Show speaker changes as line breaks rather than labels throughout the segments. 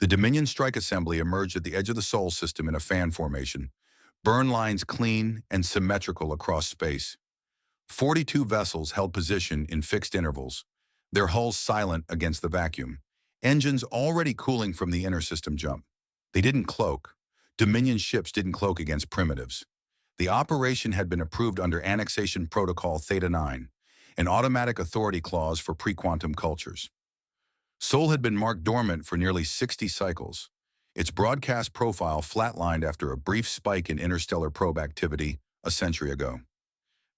The Dominion strike assembly emerged at the edge of the Sol system in a fan formation, burn lines clean and symmetrical across space. 42 vessels held position in fixed intervals, their hulls silent against the vacuum, engines already cooling from the inter-system jump. They didn't cloak. Dominion ships didn't cloak against primitives. The operation had been approved under Annexation Protocol Theta 9, an automatic authority clause for pre-quantum cultures. Sol had been marked dormant for nearly 60 cycles. Its broadcast profile flatlined after a brief spike in interstellar probe activity a century ago.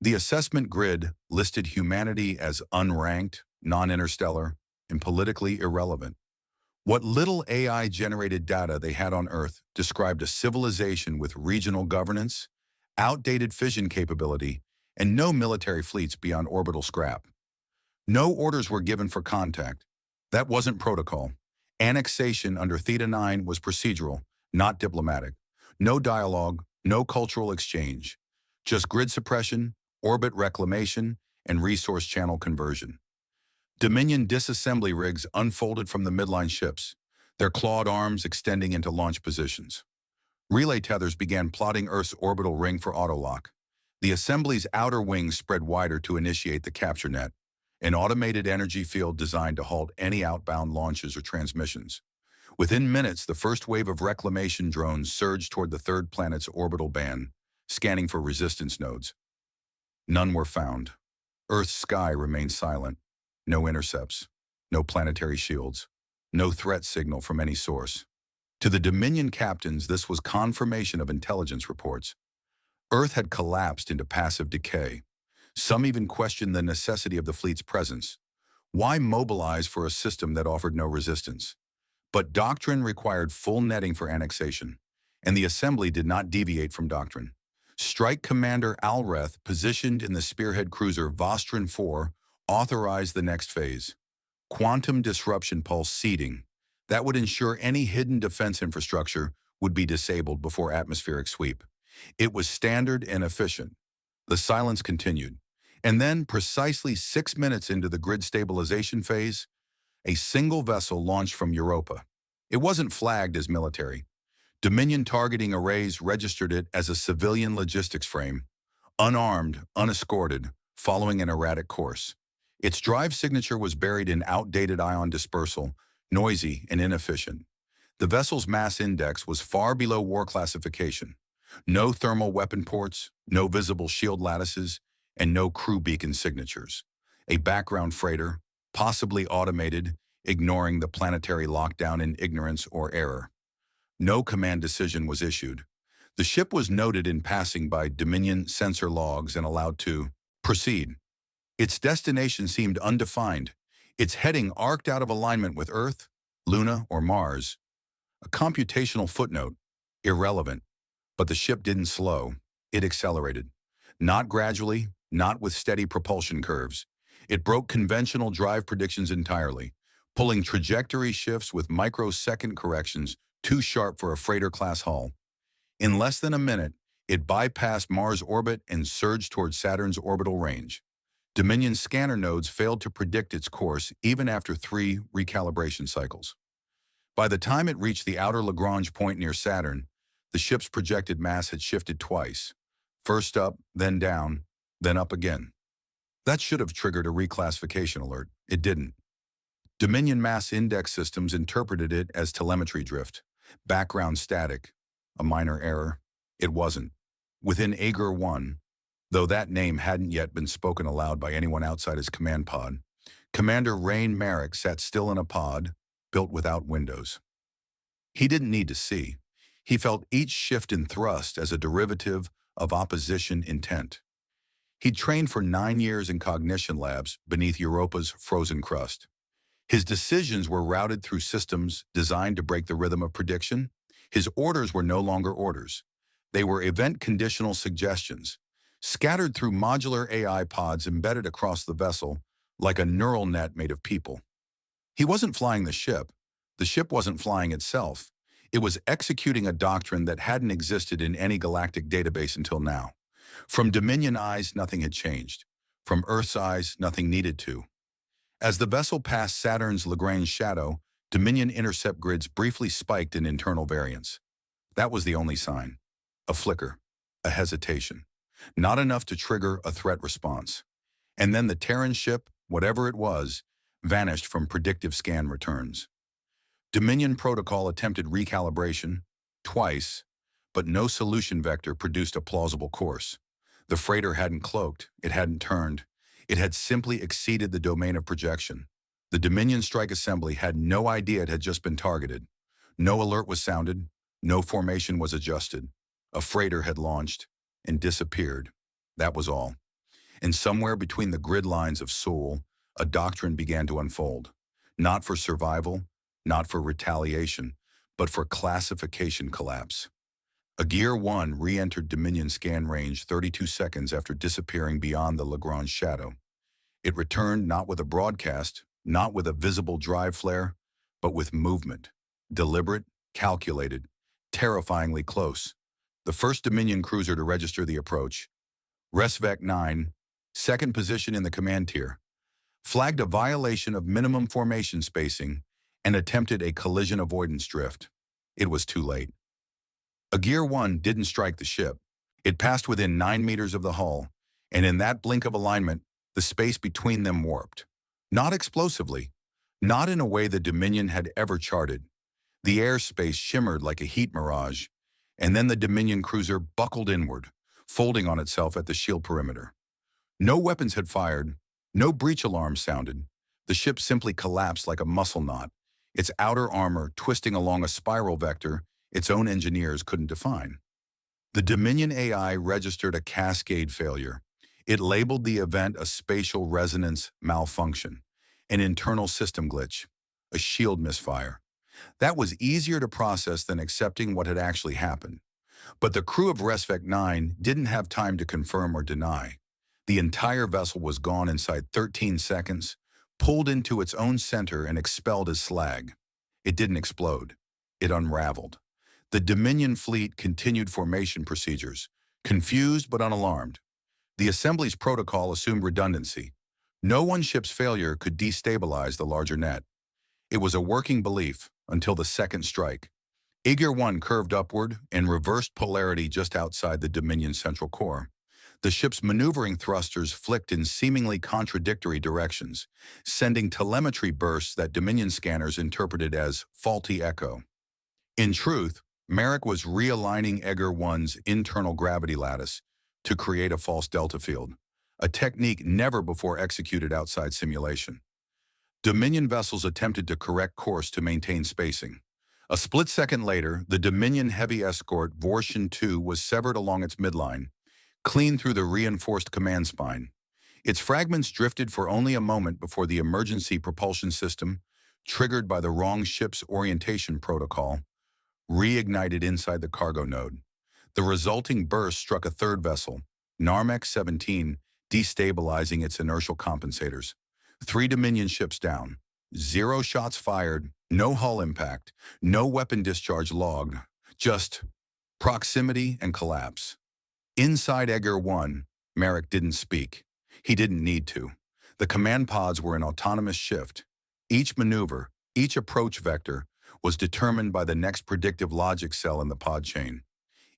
The assessment grid listed humanity as unranked, non-interstellar, and politically irrelevant. What little AI-generated data they had on Earth described a civilization with regional governance, outdated fission capability, and no military fleets beyond orbital scrap. No orders were given for contact. That wasn't protocol. Annexation under Theta 9 was procedural, not diplomatic. No dialogue, no cultural exchange. Just grid suppression, orbit reclamation, and resource channel conversion. Dominion disassembly rigs unfolded from the midline ships, their clawed arms extending into launch positions. Relay tethers began plotting Earth's orbital ring for autolock. The assembly's outer wings spread wider to initiate the capture net, an automated energy field designed to halt any outbound launches or transmissions. Within minutes, the first wave of reclamation drones surged toward the third planet's orbital band, scanning for resistance nodes. None were found. Earth's sky remained silent. No intercepts, no planetary shields, no threat signal from any source. To the Dominion captains, this was confirmation of intelligence reports. Earth had collapsed into passive decay. Some even questioned the necessity of the fleet's presence. Why mobilize for a system that offered no resistance? But doctrine required full netting for annexation, and the assembly did not deviate from doctrine. Strike Commander Alreth, positioned in the spearhead cruiser Vostron 4, authorized the next phase. Quantum disruption pulse seeding. That would ensure any hidden defense infrastructure would be disabled before atmospheric sweep. It was standard and efficient. The silence continued. And then, precisely 6 minutes into the grid stabilization phase, a single vessel launched from Europa. It wasn't flagged as military. Dominion targeting arrays registered it as a civilian logistics frame, unarmed, unescorted, following an erratic course. Its drive signature was buried in outdated ion dispersal, noisy and inefficient. The vessel's mass index was far below war classification. No thermal weapon ports, no visible shield lattices, and no crew beacon signatures. A background freighter, possibly automated, ignoring the planetary lockdown in ignorance or error. No command decision was issued. The ship was noted in passing by Dominion sensor logs and allowed to proceed. Its destination seemed undefined, its heading arced out of alignment with Earth, Luna, or Mars. A computational footnote, irrelevant. But the ship didn't slow, it accelerated. Not gradually, not with steady propulsion curves. It broke conventional drive predictions entirely, pulling trajectory shifts with microsecond corrections too sharp for a freighter-class hull. In less than a minute, it bypassed Mars' orbit and surged toward Saturn's orbital range. Dominion scanner nodes failed to predict its course even after 3 recalibration cycles. By the time it reached the outer Lagrange point near Saturn, the ship's projected mass had shifted twice. First up, then down, then up again. That should have triggered a reclassification alert. It didn't. Dominion mass index systems interpreted it as telemetry drift, background static, a minor error. It wasn't. Within Aegir 1, though that name hadn't yet been spoken aloud by anyone outside his command pod, Commander Rain Merrick sat still in a pod, built without windows. He didn't need to see. He felt each shift in thrust as a derivative of opposition intent. He'd trained for 9 years in cognition labs beneath Europa's frozen crust. His decisions were routed through systems designed to break the rhythm of prediction. His orders were no longer orders. They were event-conditional suggestions, scattered through modular AI pods embedded across the vessel like a neural net made of people. He wasn't flying the ship wasn't flying itself. It was executing a doctrine that hadn't existed in any galactic database until now. From Dominion eyes, nothing had changed. From Earth's eyes, nothing needed to. As the vessel passed Saturn's Lagrange shadow, Dominion intercept grids briefly spiked in internal variance. That was the only sign. A flicker, a hesitation. Not enough to trigger a threat response. And then the Terran ship, whatever it was, vanished from predictive scan returns. Dominion Protocol attempted recalibration, twice, but no solution vector produced a plausible course. The freighter hadn't cloaked, it hadn't turned, it had simply exceeded the domain of projection. The Dominion strike assembly had no idea it had just been targeted. No alert was sounded, no formation was adjusted. A freighter had launched and disappeared. That was all. And somewhere between the grid lines of Seoul, a doctrine began to unfold. Not for survival, not for retaliation, but for classification collapse. A Gear 1 re-entered Dominion scan range 32 seconds after disappearing beyond the Lagrange shadow. It returned not with a broadcast, not with a visible drive flare, but with movement. Deliberate, calculated, terrifyingly close. The first Dominion cruiser to register the approach, Resvec 9, second position in the command tier, flagged a violation of minimum formation spacing and attempted a collision avoidance drift. It was too late. A Gear 1 didn't strike the ship. It passed within 9 meters of the hull, and in that blink of alignment, the space between them warped. Not explosively, not in a way the Dominion had ever charted. The airspace shimmered like a heat mirage, and then the Dominion cruiser buckled inward, folding on itself at the shield perimeter. No weapons had fired, no breach alarm sounded. The ship simply collapsed like a muscle knot, its outer armor twisting along a spiral vector its own engineers couldn't define. The Dominion AI registered a cascade failure. It labeled the event a spatial resonance malfunction, an internal system glitch, a shield misfire. That was easier to process than accepting what had actually happened. But the crew of Resvec 9 didn't have time to confirm or deny. The entire vessel was gone inside 13 seconds, pulled into its own center and expelled as slag. It didn't explode. It unraveled. The Dominion fleet continued formation procedures, confused but unalarmed. The assembly's protocol assumed redundancy. No one ship's failure could destabilize the larger net. It was a working belief until the second strike. Gear 1 curved upward and reversed polarity just outside the Dominion central core. The ship's maneuvering thrusters flicked in seemingly contradictory directions, sending telemetry bursts that Dominion scanners interpreted as faulty echo. In truth, Merrick was realigning Gear 1's internal gravity lattice to create a false delta field, a technique never before executed outside simulation. Dominion vessels attempted to correct course to maintain spacing. A split second later, the Dominion heavy escort Vorshin 2 was severed along its midline, clean through the reinforced command spine. Its fragments drifted for only a moment before the emergency propulsion system, triggered by the wrong ship's orientation protocol, reignited inside the cargo node. The resulting burst struck a third vessel, Narmek 17, destabilizing its inertial compensators. 3 Dominion ships down. 0 shots fired, no hull impact, no weapon discharge logged, just proximity and collapse. Inside Gear 1, Merrick didn't speak. He didn't need to. The command pods were in autonomous shift. Each maneuver, each approach vector, was determined by the next predictive logic cell in the pod chain.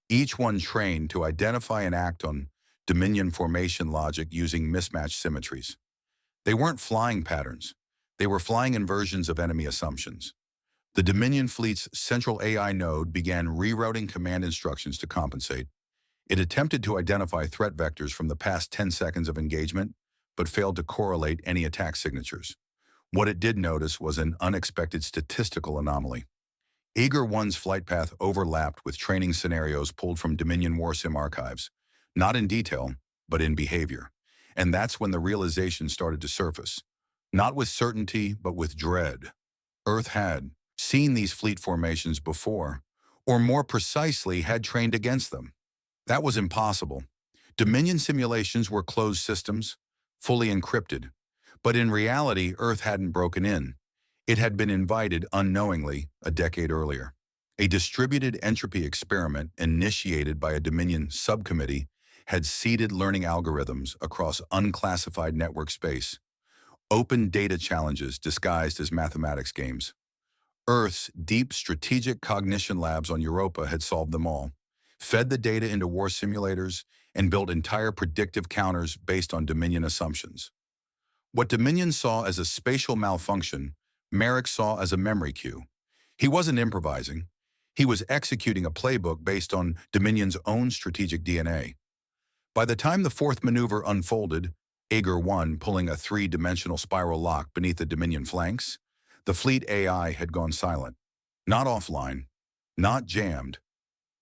Each one trained to identify and act on Dominion formation logic using mismatched symmetries. They weren't flying patterns. They were flying inversions of enemy assumptions. The Dominion fleet's central AI node began rerouting command instructions to compensate. It attempted to identify threat vectors from the past 10 seconds of engagement, but failed to correlate any attack signatures. What it did notice was an unexpected statistical anomaly. Gear 1's flight path overlapped with training scenarios pulled from Dominion Warsim archives, not in detail, but in behavior. And that's when the realization started to surface. Not with certainty, but with dread. Earth had seen these fleet formations before, or more precisely, had trained against them. That was impossible. Dominion simulations were closed systems, fully encrypted. But in reality, Earth hadn't broken in. It had been invited unknowingly a decade earlier. A distributed entropy experiment initiated by a Dominion subcommittee had seeded learning algorithms across unclassified network space. Open data challenges disguised as mathematics games. Earth's deep strategic cognition labs on Europa had solved them all, fed the data into war simulators, and built entire predictive counters based on Dominion assumptions. What Dominion saw as a spatial malfunction, Merrick saw as a memory cue. He wasn't improvising. He was executing a playbook based on Dominion's own strategic DNA. By the time the fourth maneuver unfolded, Aegir 1 pulling a three-dimensional spiral lock beneath the Dominion flanks, the fleet AI had gone silent. Not offline, not jammed,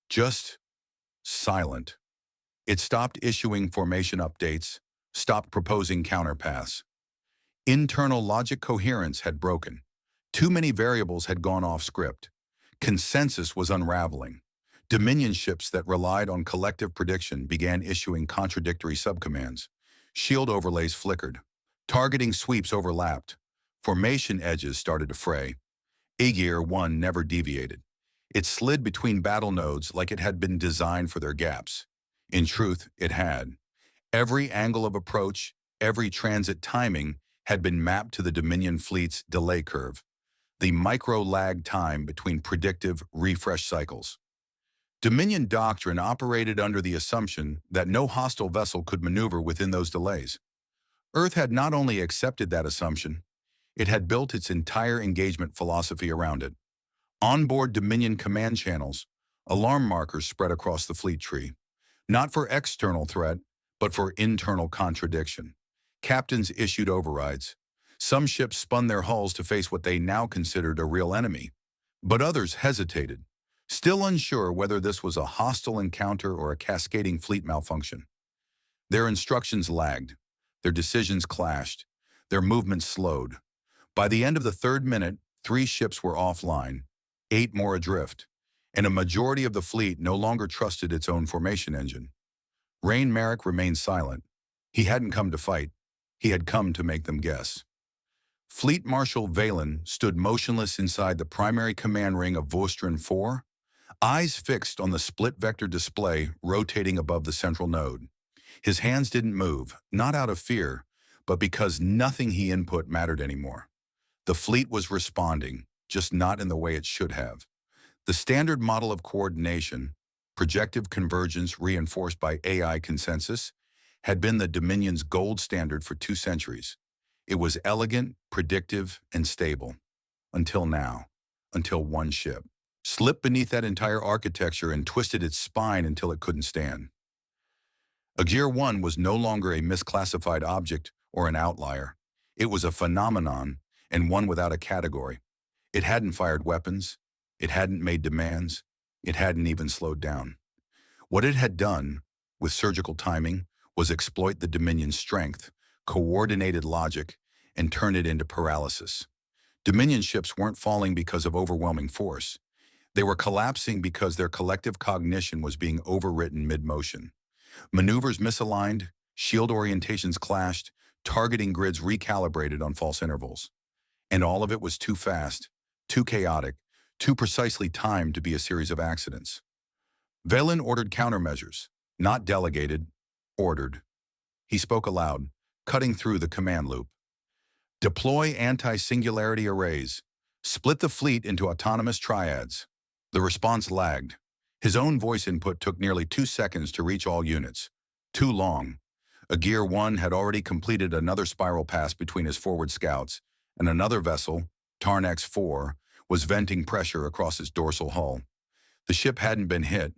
just silent. It stopped issuing formation updates, stopped proposing counterpaths. Internal logic coherence had broken. Too many variables had gone off script. Consensus was unraveling. Dominion ships that relied on collective prediction began issuing contradictory subcommands. Shield overlays flickered. Targeting sweeps overlapped. Formation edges started to fray. Aegir 1 never deviated. It slid between battle nodes like it had been designed for their gaps. In truth, it had. Every angle of approach, every transit timing had been mapped to the Dominion fleet's delay curve, the micro-lag time between predictive refresh cycles. Dominion doctrine operated under the assumption that no hostile vessel could maneuver within those delays. Earth had not only accepted that assumption, it had built its entire engagement philosophy around it. Onboard Dominion command channels, alarm markers spread across the fleet tree, not for external threat, but for internal contradiction. Captains issued overrides. Some ships spun their hulls to face what they now considered a real enemy, but others hesitated, still unsure whether this was a hostile encounter or a cascading fleet malfunction. Their instructions lagged, their decisions clashed, their movements slowed. By the end of the third minute, 3 ships were offline, 8 more adrift, and a majority of the fleet no longer trusted its own formation engine. Rain Merrick remained silent. He hadn't come to fight. He had come to make them guess. Fleet Marshal Valen stood motionless inside the primary command ring of Vostron 4, eyes fixed on the split-vector display rotating above the central node. His hands didn't move, not out of fear, but because nothing he input mattered anymore. The fleet was responding, just not in the way it should have. The standard model of coordination, projective convergence reinforced by AI consensus, had been the Dominion's gold standard for 2 centuries. It was elegant, predictive, and stable. Until now. Until one ship slipped beneath that entire architecture and twisted its spine until it couldn't stand. Aegir 1 was no longer a misclassified object or an outlier. It was a phenomenon, and one without a category. It hadn't fired weapons. It hadn't made demands. It hadn't even slowed down. What it had done, with surgical timing, was exploit the Dominion's strength, coordinated logic, and turn it into paralysis. Dominion ships weren't falling because of overwhelming force. They were collapsing because their collective cognition was being overwritten mid-motion. Maneuvers misaligned, shield orientations clashed, targeting grids recalibrated on false intervals. And all of it was too fast, too chaotic, too precisely timed to be a series of accidents. Valen ordered countermeasures, not delegated, ordered. He spoke aloud, cutting through the command loop. Deploy anti-singularity arrays. Split the fleet into autonomous triads. The response lagged. His own voice input took nearly 2 seconds to reach all units. Too long. Aegir 1 had already completed another spiral pass between his forward scouts, and another vessel, Tarn 4, was venting pressure across its dorsal hull. The ship hadn't been hit.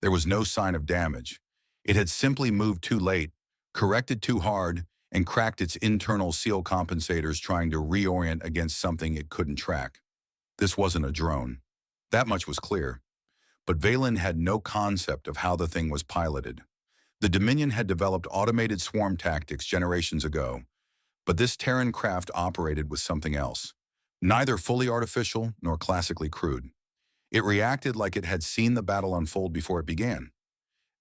There was no sign of damage. It had simply moved too late, corrected too hard, and cracked its internal seal compensators trying to reorient against something it couldn't track. This wasn't a drone. That much was clear. But Valen had no concept of how the thing was piloted. The Dominion had developed automated swarm tactics generations ago, but this Terran craft operated with something else, neither fully artificial nor classically crude. It reacted like it had seen the battle unfold before it began.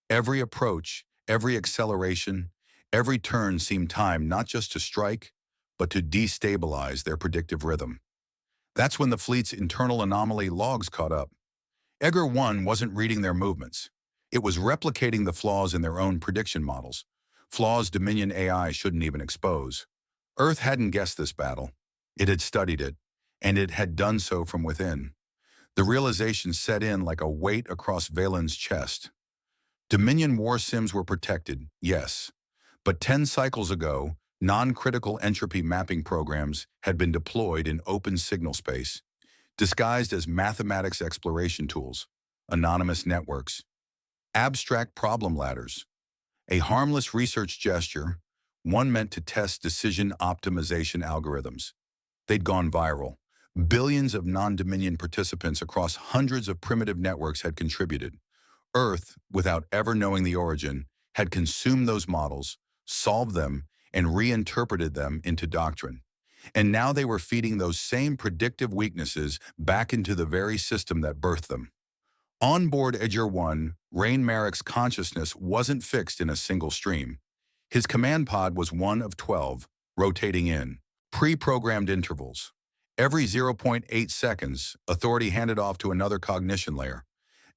Every approach, every acceleration, every turn seemed timed not just to strike, but to destabilize their predictive rhythm. That's when the fleet's internal anomaly logs caught up. Aegir 1 wasn't reading their movements. It was replicating the flaws in their own prediction models, flaws Dominion AI shouldn't even expose. Earth hadn't guessed this battle. It had studied it, and it had done so from within. The realization set in like a weight across Valen's chest. Dominion war sims were protected, yes, but 10 cycles ago, non-critical entropy mapping programs had been deployed in open signal space, disguised as mathematics exploration tools, anonymous networks, abstract problem ladders, a harmless research gesture, one meant to test decision optimization algorithms. They'd gone viral. Billions of non-Dominion participants across hundreds of primitive networks had contributed. Earth, without ever knowing the origin, had consumed those models, solved them, and reinterpreted them into doctrine. And now they were feeding those same predictive weaknesses back into the very system that birthed them. On board HFY, Rain Merrick's consciousness wasn't fixed in a single stream. His command pod was one of 12, rotating in pre-programmed intervals. Every zero point 0.8 seconds, authority handed off to another cognition layer,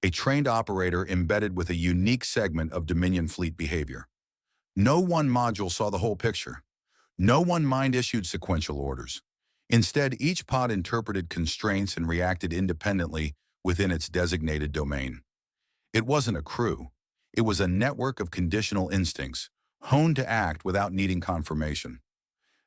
a trained operator embedded with a unique segment of Dominion fleet behavior. No one module saw the whole picture. No one mind issued sequential orders. Instead, each pod interpreted constraints and reacted independently within its designated domain. It wasn't a crew. It was a network of conditional instincts, honed to act without needing confirmation.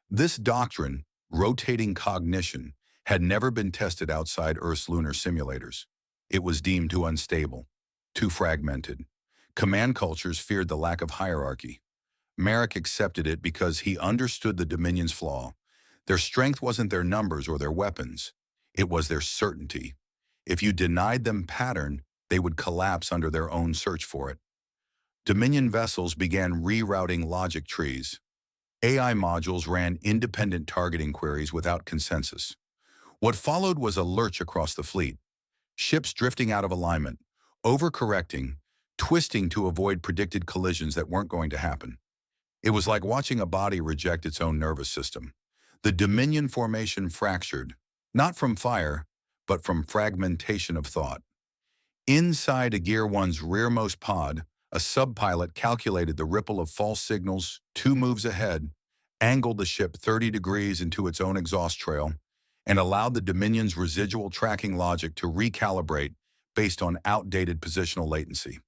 This doctrine, rotating cognition, had never been tested outside Earth's lunar simulators. It was deemed too unstable, too fragmented. Command cultures feared the lack of hierarchy. Merrick accepted it because he understood the Dominion's flaw. Their strength wasn't their numbers or their weapons. It was their certainty. If you denied them pattern, they would collapse under their own search for it. Dominion vessels began rerouting logic trees. AI modules ran independent targeting queries without consensus. What followed was a lurch across the fleet. Ships drifting out of alignment, overcorrecting, twisting to avoid predicted collisions that weren't going to happen. It was like watching a body reject its own nervous system. The Dominion formation fractured, not from fire, but from fragmentation of thought. Inside a Gear 1's rearmost pod, a subpilot calculated the ripple of false signals 2 moves ahead, angled the ship 30 degrees into its own exhaust trail, and allowed the Dominion's residual tracking logic to recalibrate based on outdated positional latency.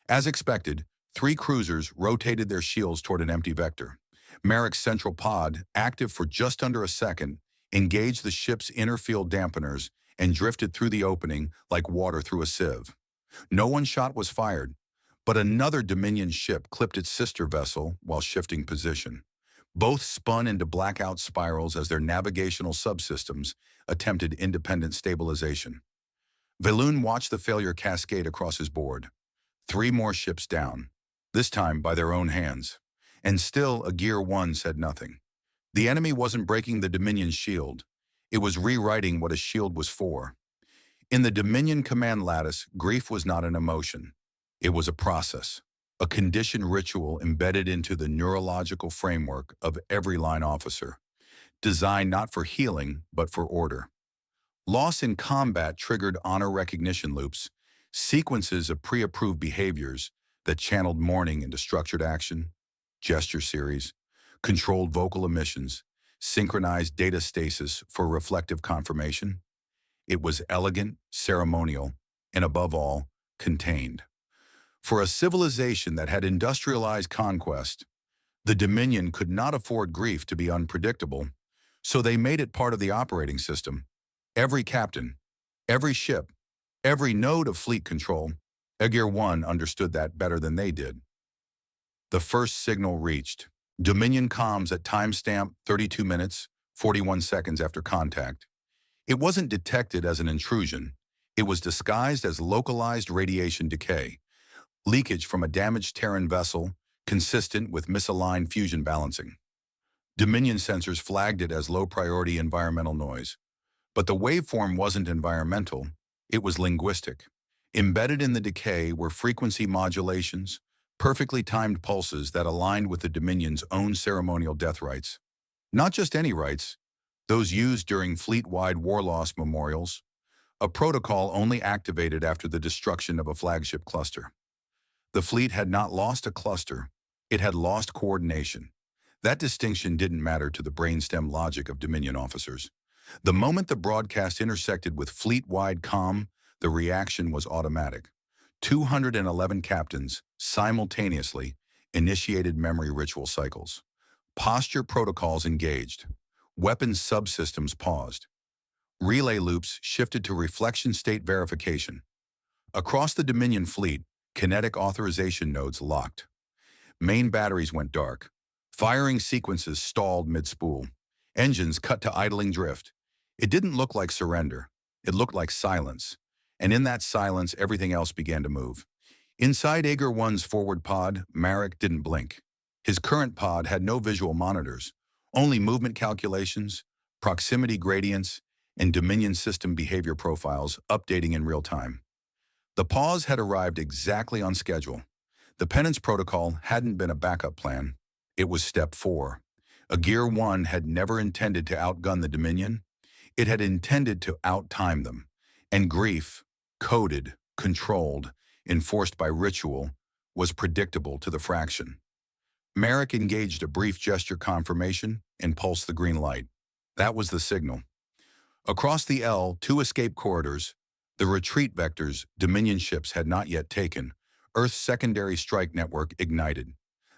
As expected, 3 cruisers rotated their shields toward an empty vector. Merrick's central pod, active for just under a second, engaged the ship's inner field dampeners and drifted through the opening like water through a sieve. No one shot was fired, but another Dominion ship clipped its sister vessel while shifting position. Both spun into blackout spirals as their navigational subsystems attempted independent stabilization. Valoon watched the failure cascade across his board. 3 more ships down, this time by their own hands. And still, a Gear 1 said nothing. The enemy wasn't breaking the Dominion's shield. It was rewriting what a shield was for. In the Dominion command lattice, grief was not an emotion. It was a process, a conditioned ritual embedded into the neurological framework of every line officer, designed not for healing, but for order. Loss in combat triggered honor recognition loops, sequences of pre-approved behaviors that channeled mourning into structured action, gesture series, controlled vocal emissions, synchronized data stasis for reflective confirmation. It was elegant, ceremonial, and above all, contained. For a civilization that had industrialized conquest, the Dominion could not afford grief to be unpredictable, so they made it part of the operating system. Every captain, every ship, every node of fleet control, Gear 1 understood that better than they did. The first signal reached. Dominion comms at timestamp 32 minutes, 41 seconds after contact. It wasn't detected as an intrusion. It was disguised as localized radiation decay, leakage from a damaged Terran vessel consistent with misaligned fusion balancing. Dominion sensors flagged it as low-priority environmental noise. But the waveform wasn't environmental, it was linguistic. Embedded in the decay were frequency modulations, perfectly timed pulses that aligned with the Dominion's own ceremonial death rites. Not just any rites, those used during fleet-wide war loss memorials, a protocol only activated after the destruction of a flagship cluster. The fleet had not lost a cluster, it had lost coordination. That distinction didn't matter to the brainstem logic of Dominion officers. The moment the broadcast intersected with fleet-wide comm, the reaction was automatic. 211 captains simultaneously initiated memory ritual cycles. Posture protocols engaged. Weapons subsystems paused. Relay loops shifted to reflection state verification. Across the Dominion fleet, kinetic authorization nodes locked. Main batteries went dark. Firing sequences stalled mid-spool. Engines cut to idling drift. It didn't look like surrender. It looked like silence. And in that silence, everything else began to move. Inside Aegir 1's forward pod, Marek didn't blink. His current pod had no visual monitors, only movement calculations, proximity gradients, and Dominion system behavior profiles updating in real time. The pause had arrived exactly on schedule. The penance protocol hadn't been a backup plan. It was step 4. Aegir 1 had never intended to outgun the Dominion. It had intended to outtime them. And grief, coded, controlled, enforced by ritual, was predictable to the fraction. Marek engaged a brief gesture confirmation and pulsed the green light. That was the signal. Across the L2 escape corridors, the retreat vectors Dominion ships had not yet taken, Earth's secondary strike network ignited.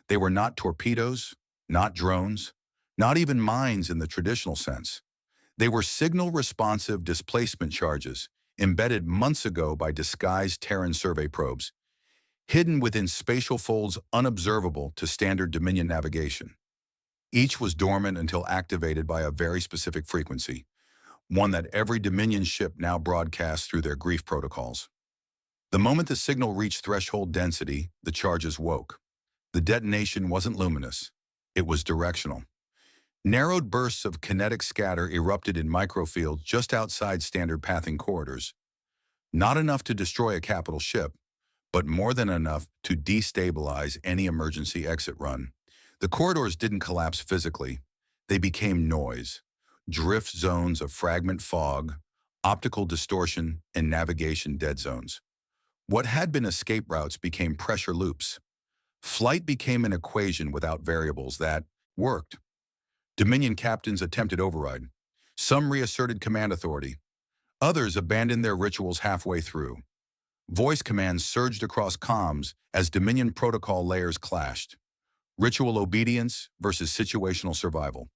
They were not torpedoes, not drones, not even mines in the traditional sense. They were signal-responsive displacement charges embedded months ago by disguised Terran survey probes, hidden within spatial folds unobservable to standard Dominion navigation. Each was dormant until activated by a very specific frequency, one that every Dominion ship now broadcasts through their grief protocols. The moment the signal reached threshold density, the charges woke. The detonation wasn't luminous. It was directional. Narrowed bursts of kinetic scatter erupted in microfields just outside standard pathing corridors. Not enough to destroy a capital ship, but more than enough to destabilize any emergency exit run. The corridors didn't collapse physically. They became noise, drift zones of fragment fog, optical distortion, and navigation dead zones. What had been escape routes became pressure loops. Flight became an equation without variables that worked. Dominion captains attempted override. Some reasserted command authority. Others abandoned their rituals halfway through. Voice commands surged across comms as Dominion protocol layers clashed. Ritual obedience versus situational survival.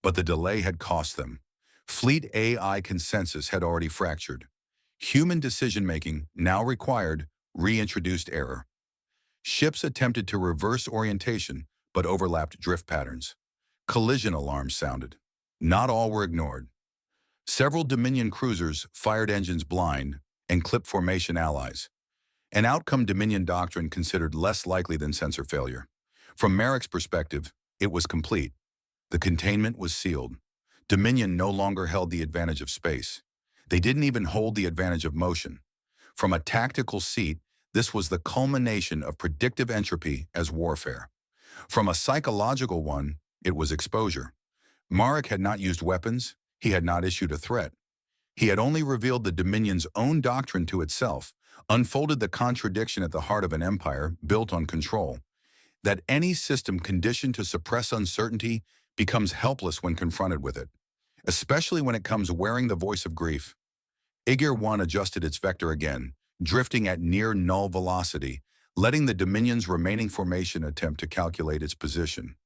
But the delay had cost them. Fleet AI consensus had already fractured. Human decision-making now required reintroduced error. Ships attempted to reverse orientation, but overlapped drift patterns. Collision alarms sounded. Not all were ignored. Several Dominion cruisers fired engines blind and clipped formation allies. An outcome Dominion doctrine considered less likely than sensor failure. From Marek's perspective, it was complete. The containment was sealed. Dominion no longer held the advantage of space. They didn't even hold the advantage of motion. From a tactical seat, this was the culmination of predictive entropy as warfare. From a psychological one, it was exposure. Marek had not used weapons. He had not issued a threat. He had only revealed the Dominion's own doctrine to itself, unfolded the contradiction at the heart of an empire built on control, that any system conditioned to suppress uncertainty becomes helpless when confronted with it, especially when it comes wearing the voice of grief. Aegir 1 adjusted its vector again, drifting at near null velocity, letting the Dominion's remaining formation attempt to calculate its position.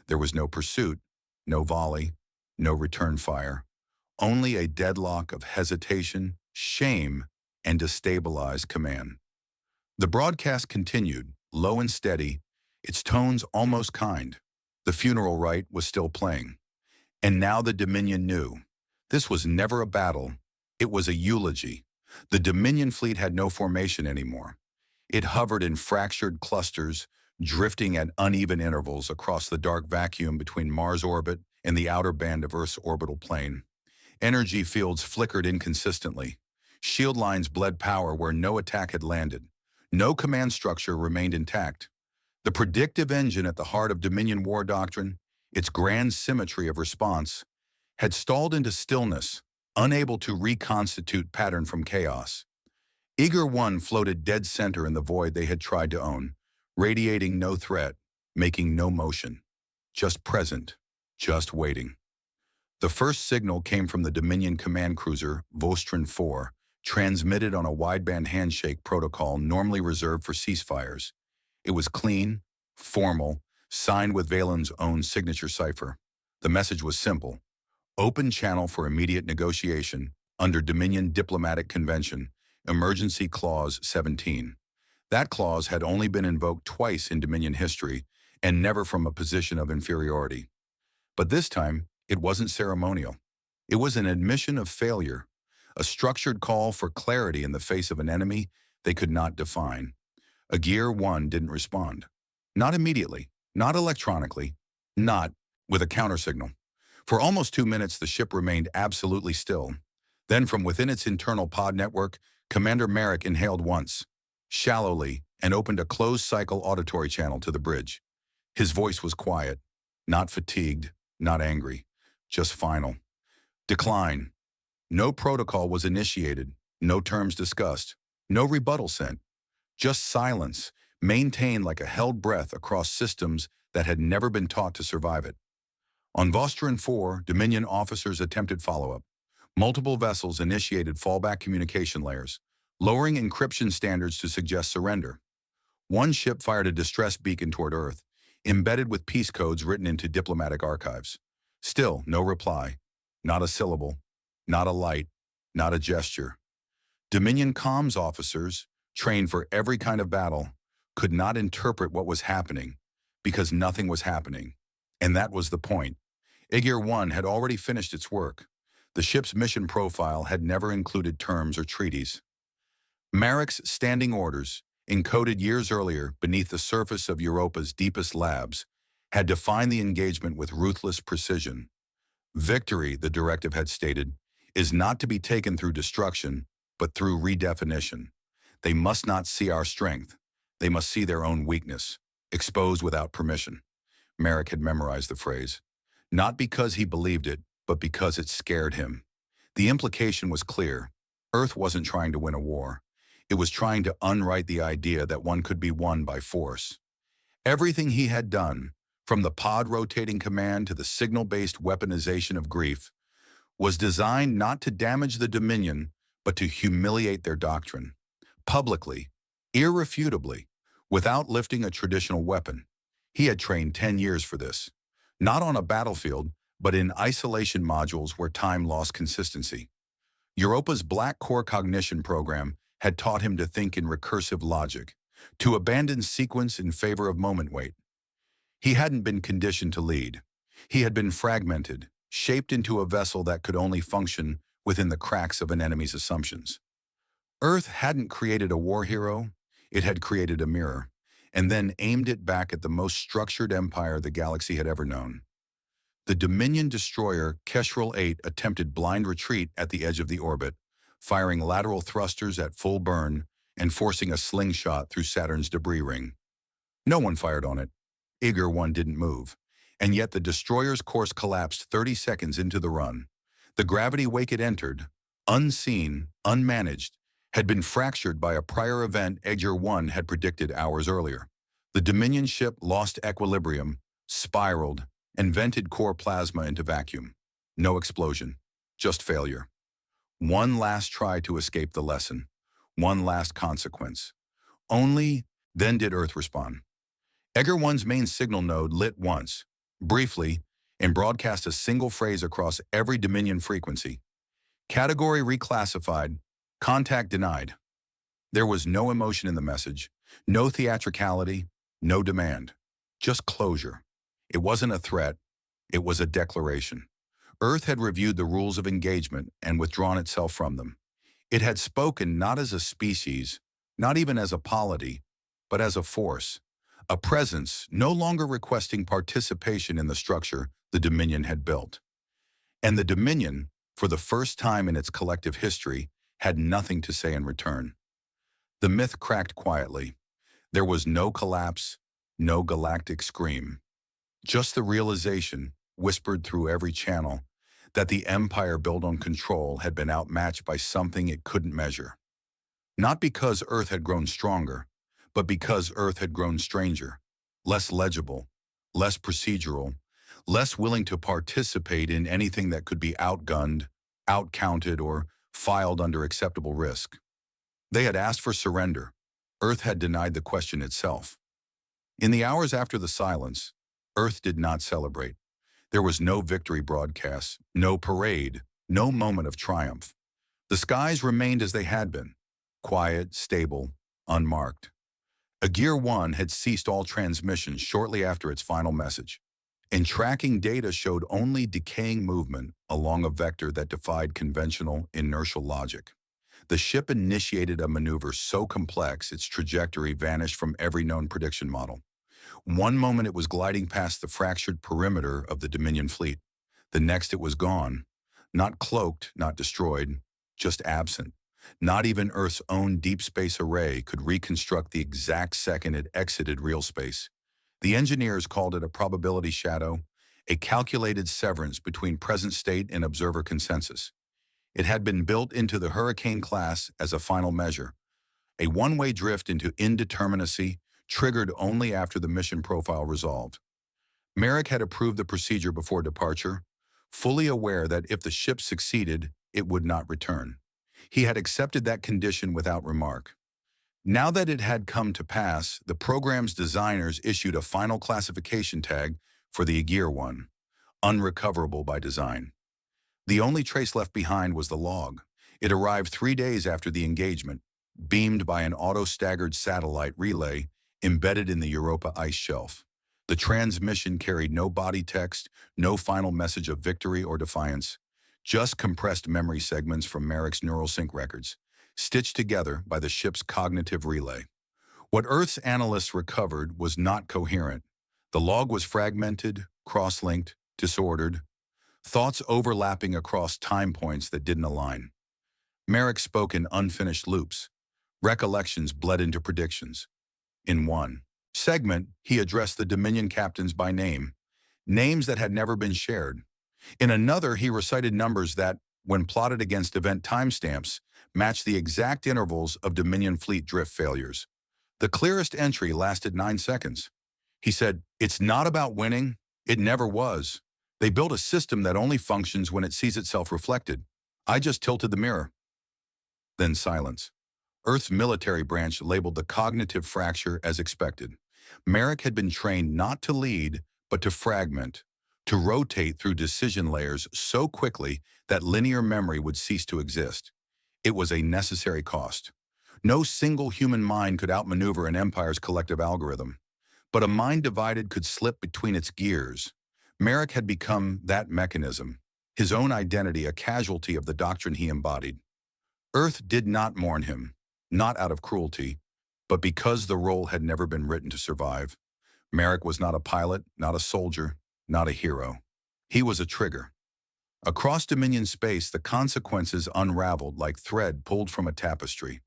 There was no pursuit, no volley, no return fire, only a deadlock of hesitation, shame, and destabilized command. The broadcast continued, low and steady, its tones almost kind. The funeral rite was still playing. And now the Dominion knew. This was never a battle. It was a eulogy. The Dominion fleet had no formation anymore. It hovered in fractured clusters, drifting at uneven intervals across the dark vacuum between Mars' orbit and the outer band of Earth's orbital plane. Energy fields flickered inconsistently. Shield lines bled power where no attack had landed. No command structure remained intact. The predictive engine at the heart of Dominion war doctrine, its grand symmetry of response, had stalled into stillness, unable to reconstitute pattern from chaos. Aegir 1 floated dead center in the void they had tried to own, radiating no threat, making no motion. Just present, just waiting. The first signal came from the Dominion command cruiser Vostron 4, transmitted on a wideband handshake protocol normally reserved for ceasefires. It was clean, formal, signed with Valen's own signature cipher. The message was simple: open channel for immediate negotiation under Dominion Diplomatic Convention, Emergency Clause 17. That clause had only been invoked twice in Dominion history, and never from a position of inferiority. But this time, it wasn't ceremonial. It was an admission of failure, a structured call for clarity in the face of an enemy they could not define. Gear 1 didn't respond. Not immediately, not electronically, not with a countersignal. For almost 2 minutes, the ship remained absolutely still. Then, from within its internal pod network, Commander Merrick inhaled once, shallowly, and opened a closed-cycle auditory channel to the bridge. His voice was quiet, not fatigued, not angry, just final. Decline. No protocol was initiated, no terms discussed, no rebuttal sent. Just silence, maintained like a held breath across systems that had never been taught to survive it. On Vostron 4, Dominion officers attempted follow-up. Multiple vessels initiated fallback communication layers, lowering encryption standards to suggest surrender. One ship fired a distress beacon toward Earth, embedded with peace codes written into diplomatic archives. Still, no reply. Not a syllable. Not a light. Not a gesture. Dominion comms officers, trained for every kind of battle, could not interpret what was happening because nothing was happening. And that was the point. Gear 1 had already finished its work. The ship's mission profile had never included terms or treaties. Merrick's standing orders, encoded years earlier beneath the surface of Europa's deepest labs, had defined the engagement with ruthless precision. Victory, the directive had stated, is not to be taken through destruction, but through redefinition. They must not see our strength. They must see their own weakness, exposed without permission. Merrick had memorized the phrase. Not because he believed it, but because it scared him. The implication was clear. Earth wasn't trying to win a war. It was trying to unwrite the idea that one could be won by force. Everything he had done, from the pod-rotating command to the signal-based weaponization of grief, was designed not to damage the Dominion, but to humiliate their doctrine. Publicly, irrefutably, without lifting a traditional weapon. He had trained 10 years for this. Not on a battlefield, but in isolation modules where time lost consistency. Europa's Black Core Cognition program had taught him to think in recursive logic, to abandon sequence in favor of moment weight. He hadn't been conditioned to lead. He had been fragmented, shaped into a vessel that could only function within the cracks of an enemy's assumptions. Earth hadn't created a war hero, it had created a mirror, and then aimed it back at the most structured empire the galaxy had ever known. The Dominion destroyer Kestrel 8 attempted blind retreat at the edge of the orbit, firing lateral thrusters at full burn and forcing a slingshot through Saturn's debris ring. No one fired on it. Gear 1 didn't move, and yet the destroyer's course collapsed 30 seconds into the run. The gravity wake it entered, unseen, unmanaged, had been fractured by a prior event Gear 1 had predicted hours earlier. The Dominion ship lost equilibrium, spiraled, and vented core plasma into vacuum. No explosion, just failure. One last try to escape the lesson. One last consequence. Only then did Earth respond. Gear 1's main signal node lit once, briefly, and broadcast a single phrase across every Dominion frequency. Category reclassified, contact denied. There was no emotion in the message, no theatricality, no demand, just closure. It wasn't a threat, it was a declaration. Earth had reviewed the rules of engagement and withdrawn itself from them. It had spoken not as a species, not even as a polity, but as a force, a presence no longer requesting participation in the structure the Dominion had built. And the Dominion, for the first time in its collective history, had nothing to say in return. The myth cracked quietly. There was no collapse, no galactic scream. Just the realization, whispered through every channel, that the empire built on control had been outmatched by something it couldn't measure. Not because Earth had grown stronger, but because Earth had grown stranger, less legible, less procedural, less willing to participate in anything that could be outgunned, outcounted, or filed under acceptable risk. They had asked for surrender. Earth had denied the question itself. In the hours after the silence, Earth did not celebrate. There was no victory broadcast, no parade, no moment of triumph. The skies remained as they had been, quiet, stable, unmarked. Agir 1 had ceased all transmissions shortly after its final message, and tracking data showed only decaying movement along a vector that defied conventional inertial logic. The ship initiated a maneuver so complex its trajectory vanished from every known prediction model. One moment it was gliding past the fractured perimeter of the Dominion fleet. The next it was gone. Not cloaked, not destroyed, just absent. Not even Earth's own deep space array could reconstruct the exact second it exited real space. The engineers called it a probability shadow, a calculated severance between present state and observer consensus. It had been built into the Hurricane-Class as a final measure, a one-way drift into indeterminacy triggered only after the mission profile resolved. Merrick had approved the procedure before departure, fully aware that if the ship succeeded, it would not return. He had accepted that condition without remark. Now that it had come to pass, the program's designers issued a final classification tag for the Agir 1, unrecoverable by design. The only trace left behind was the log. It arrived 3 days after the engagement, beamed by an auto-staggered satellite relay embedded in the Europa ice shelf. The transmission carried no body text, no final message of victory or defiance, just compressed memory segments from Merrick's neural sync records, stitched together by the ship's cognitive relay. What Earth's analysts recovered was not coherent. The log was fragmented, cross-linked, disordered, thoughts overlapping across time points that didn't align. Merrick spoke in unfinished loops. Recollections bled into predictions. In one segment, he addressed the Dominion captains by name, names that had never been shared. In another, he recited numbers that, when plotted against event timestamps, matched the exact intervals of Dominion fleet drift failures. The clearest entry lasted 9 seconds. He said, "It's not about winning. It never was. They built a system that only functions when it sees itself reflected. I just tilted the mirror." Then silence. Earth's military branch labeled the cognitive fracture as expected. Merrick had been trained not to lead, but to fragment, to rotate through decision layers so quickly that linear memory would cease to exist. It was a necessary cost. No single human mind could outmaneuver an empire's collective algorithm. But a mind divided could slip between its gears. Merrick had become that mechanism, his own identity a casualty of the doctrine he embodied. Earth did not mourn him, not out of cruelty, but because the role had never been written to survive. Merrick was not a pilot, not a soldier, not a hero. He was a trigger. Across Dominion space, the consequences unraveled like thread pulled from a tapestry.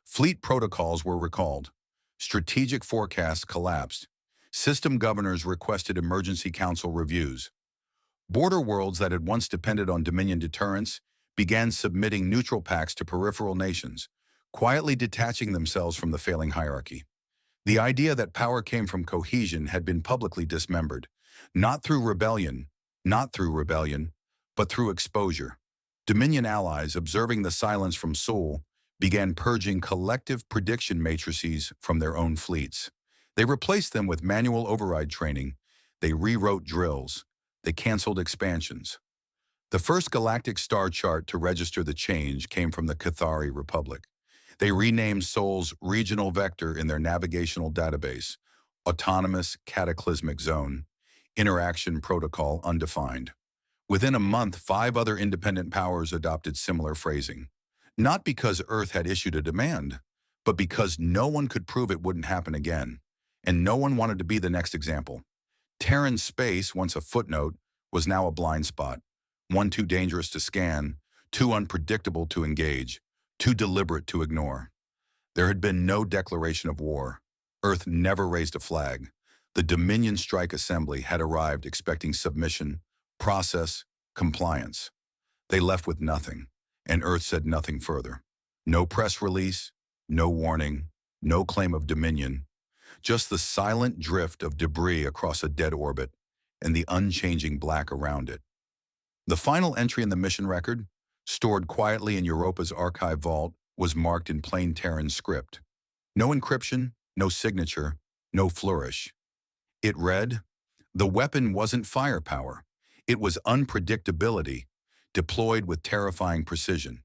Fleet protocols were recalled. Strategic forecasts collapsed. System governors requested emergency council reviews. Border worlds that had once depended on Dominion deterrence began submitting neutral pacts to peripheral nations, quietly detaching themselves from the failing hierarchy. The idea that power came from cohesion had been publicly dismembered, not through rebellion, but through exposure. Dominion allies, observing the silence from Seoul, began purging collective prediction matrices from their own fleets. They replaced them with manual override training. They rewrote drills. They canceled expansions. The first galactic star chart to register the change came from the Cathari Republic. They renamed Seoul's regional vector in their navigational database, Autonomous Cataclysmic Zone, Interaction Protocol Undefined. Within a month, 5 other independent powers adopted similar phrasing. Not because Earth had issued a demand, but because no one could prove it wouldn't happen again, and no one wanted to be the next example. Terran space, once a footnote, was now a blind spot, one too dangerous to scan, too unpredictable to engage, too deliberate to ignore. There had been no declaration of war. Earth never raised a flag. The Dominion Strike Assembly had arrived expecting submission, process, compliance. They left with nothing, and Earth said nothing further. No press release, no warning, no claim of dominion, just the silent drift of debris across a dead orbit, and the unchanging black around it. The final entry in the mission record, stored quietly in Europa's archive vault, was marked in plain Terran script. No encryption, no signature, no flourish. It read, "The weapon wasn't firepower. It was unpredictability, deployed with terrifying precision."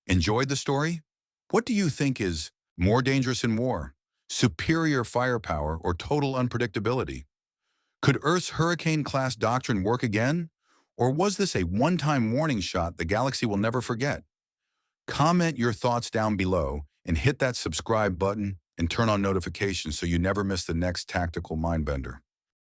Enjoyed the story? What do you think is more dangerous in war? Superior firepower or total unpredictability? Could Earth's Hurricane-Class doctrine work again? Or was this a one-time warning shot the galaxy will never forget? Comment your thoughts down below and hit that subscribe button and turn on notifications so you never miss the next tactical mindbender.